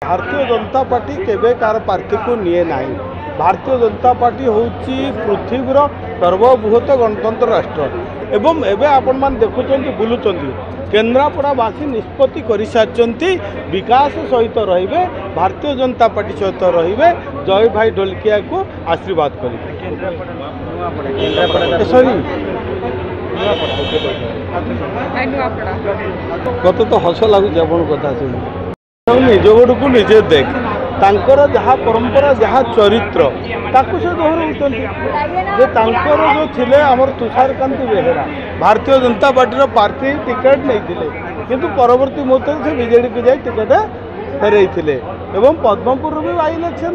Bharatiya Janata party केबे car प्रार्थी को निए नाही। भारतीय जनता पार्टी होउची पृथ्वीर सर्वबृहत गणतंत्र राष्ट्र एवं एबे आपण मान देखुचंती बुलुचंती केन्द्रापड़ावासी निष्पत्ति कर सारी विकास सहित रहिबे भारतीय जनता पार्टी सहित रहिबे जय भाई ढोलकिया को आशीर्वाद करेंगे। कत तो हस लगुच आप कथा शुणी निज गोड़ को निजे देख तांकर जहाँ परंपरा जहाँ चरित्र ताकू से दोहराउर जो थिले आमर तुषारकांति बेहेरा भारतीय जनता पार्टी प्रार्थी टिकेट नहीं किंतु परवर्ती मुहूर्त से बीजेडी को जाए टिकेट फेरई एवं पद्मपुर भी बाई इलेक्शन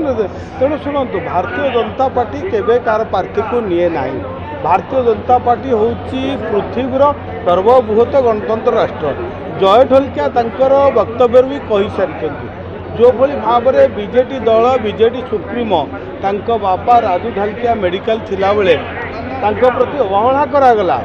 तेणु शुणु भारतीय जनता पार्टी केबे कार प्रार्थी को निए नाही। भारतीय जनता पार्टी होउची पृथ्वीर सर्वबृहत गणतंत्र राष्ट्र जय ढोलकिया तांकर वक्तव्य भी कही सारी जो भली भाव में बीजेडी दल बीजेडी सुप्रीमो तांको बापा राजू ढोलकिया मेडिकल थिला बेले तांको प्रति अवहेला करागला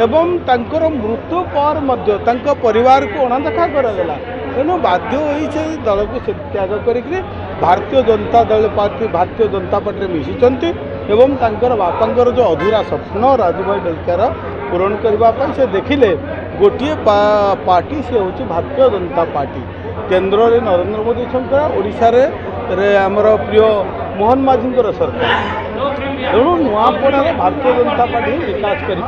एवं तांकर मृत्यु पर मध्य तांको परिवार को अणदेखा करागला तेणु बाध्य होई से दल को त्याग करिकरी भारतीय जनता दल पार्टी भारतीय जनता पार्टी मिशिचंती एवं तांकर बापांकर जो अधूरा स्वप्न राजू भाई ढोलकियार पूरण करने से देखिले गोटे पार्टी से हूँ भारतीय जनता पार्टी केन्द्र में नरेंद्र मोदी सरकार ओडिशा रे आमर प्रिय मोहन माझी सरकार तेणु नुआपड़ार भारतीय जनता पार्टी विकास कर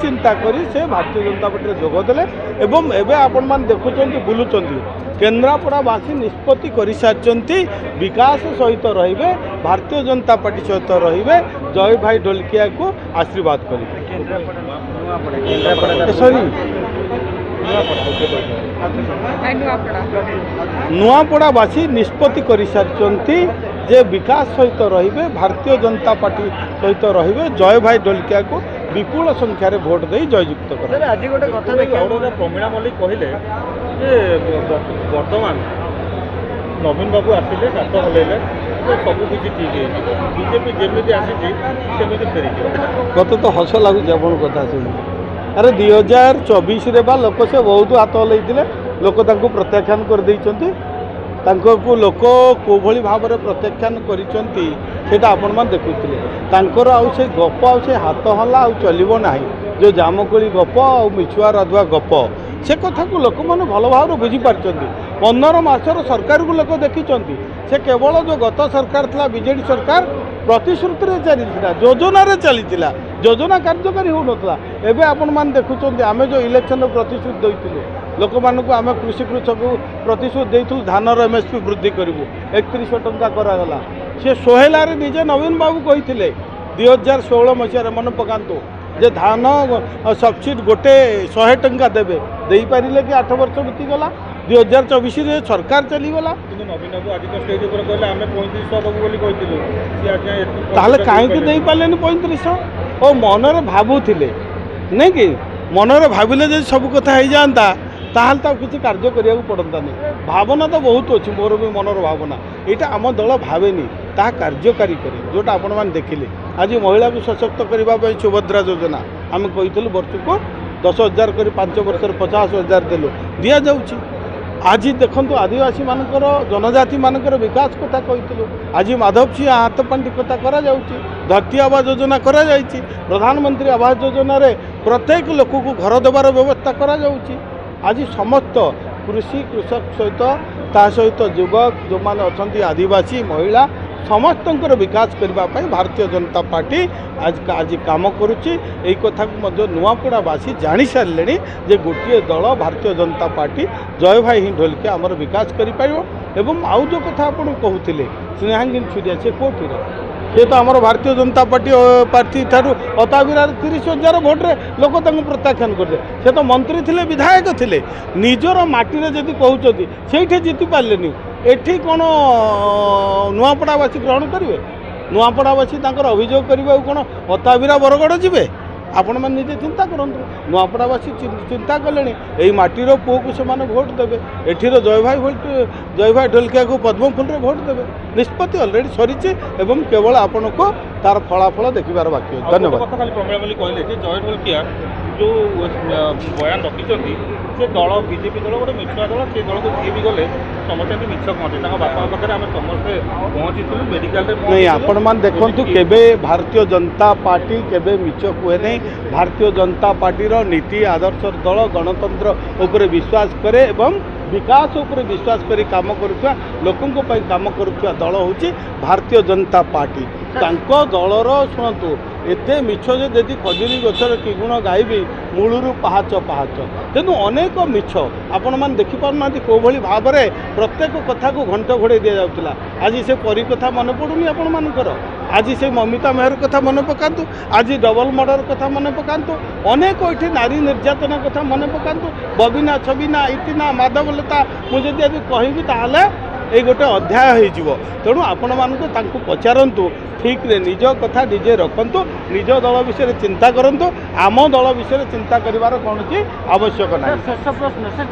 चिंता करी से भारतीय जनता पार्टी जोगदेले एवं एबे आपण मान देखुचंती बुलुचंती केन्द्रापड़ावासी निष्पत्ति कर सारी विकास सहित रहिबे भारतीय जनता पार्टी सहित रहिबे जय भाई ढोलकिया को आशीर्वाद करेंगे। नुआपड़ावासी निष्पत्ति कर सारी जे विकास सहित रहिबे भारतीय जनता पार्टी सहित रहिबे जय भाई ढोलकिया को विपुल संख्यार भोट दे जययुक्त कर। आज गोटे कथा देखिए प्रमीणा मल्लिक कहले वर्तमान नवीन बाबू आसिले हाथ हलैले सब किसी ठीक है बीजेपी जमी आसी फेरी कत तो हस लगुच आप कथा शुणी अरे 2024 लोक से बहुत हाथ हलैले लोक प्रत्याख्यान कर देइचंती को लोक कोभली भाव में प्रत्याख्यान करा आपण मैंने देखुले तांकर आउ से गप आउ से हाथ हल्ला आउ चलो ना जो जामकोली गप आ मिछुआ राधुआ गप से कथा को लोक मैंने भल भाव बुझीपार 15 मासर सरकार को लोक देखी से केवल जो गत सरकार था बीजेडी सरकार प्रतिश्रुति चली योजन चली योजना कार्यकारी हो नाला एवं आपण मैंने देखुं आम जो इलेक्शन प्रतिश्रुति देते लोक मानक आम कृषि कृषक प्रतिश्रुति देइथुल धानर एमएसपी वृद्धि करूँ 3100 टंका करागला सी सोहेलारे निजे नवीन बाबू कही 2016 मसीह मन पकातु जे धान सब्सिडी गोटे 100 टंका देवे दे पारे कि 8 वर्ष बीतीगला 2024 सरकार चलीगला नवीन बाबू आज स्टेज पर कहले आमे 3500 देबु बोली कहिथिलु ताले काहेकि देई पालेनी 3500 ओ मनरे भाबुथिले नहीं कि मनरे भाबिले जे सब कथा हो जाता ताल तो किसी कार्य करिया पड़ता नहीं भावना तो बहुत अच्छी मोर भी मनर भावना यहाँ आम दल भावेनी ता कार्यकारी करे जोटा आपण मैंने देखिले आज महिला को सशक्त करने सुभद्रा योजना आम कही वर्ष को 10,000 कर 5 वर्ष 50,000 देलु दि जाऊँगी आज देखु आदिवासी मानकर जनजाति मानकर विकास कथा कही आज माधव सिंह हाथपांडी कथा करा धरती आवास योजना करा प्रधानमंत्री आवास योजना रे प्रत्येक लोक को घर देवार व्यवस्था करा आज समस्त कृषि कृषक सहित युवक जो मैंने अच्छा आदिवासी महिला समस्त विकास करने भारतीय जनता पार्टी आज काम करुच्ची कथा को नुआपड़ावासी जानी सारे जे गोटे दल भारतीय जनता पार्टी जय भाई ही ढोलकिया आमर विकास करें आउ जो कथा आप कहते स्नेहांगिनी छुरिया से कौटी ये तो आमर भारतीय जनता पार्टी ठारू अताबिरा 30,000 भोट्रे लोक प्रत्याख्यान करदे से तो मंत्री थे विधायक थे निजर माटी जदि कहते से जीति पारे एठी कौन नुआपड़ावासी ग्रहण करेंगे नुआपड़ावासी अभियोग करने कौन अताबिरा बरगड़ जी आपण मैंने निजे चिंता करूँ नुआपड़ावासी चिंता कले यही माटीर पुओ को से भोट देवे एठीर जय भाई ढोलकिया को पद्मफुल भोट देवे निष्पत्ति अलरेडी सरी केवल आपण को तार फलाफल देखिबार बाकी अछि। धन्यवाद। कथा खाली प्रमिला मल्लिक कहले जे जय ढोलकिया जो बयान रखिंट से दल बीजेपी दल गोटे मिछुआ दल से दल को जी भी गले समस्या भी मिछ कहते बापा पाखे आम समस्ते पहुँची मेडिकल नहीं आपण मान देखंतु केबे भारतीय जनता पार्टी केबे मिछ कुहे नहीं। भारतीय जनता पार्टी रो नीति आदर्श दल गणतंत्र उपरे विश्वास करे एवं विकास उपरे विश्वास करी काम करुवा लोकंको पई काम करुवा दल होची भारतीय जनता पार्टी। तांको दलर शुणु एते मिछ जे खजुरी गछर कि गुण गायबी मूलरू पहाच पहाच तेणु अनेक मिछ आपण मान देखि पारना को भली भाव में प्रत्येक कथा को घंट घोड़े दि जाउतिला। आज से परी कथा मन पड़ुनी आपण मानकर आज से ममिता मेहर कथा मन पकांतु आज डबल मर्डर कथा मन पकांतु अनेक ये नारी निर्यातना कथा मन पकांतु बबिना छबिना इतिना माधवलता मुझे आज कहबी ताहले ये गोटे अध्याय हो तेणु आपण मानक तांको पचारंतु ठीक रे निज कथा निजे रखंतु निज दल विषय चिंता करंतु आम दल विषय चिंता करिवार कौन आवश्यक नहीं।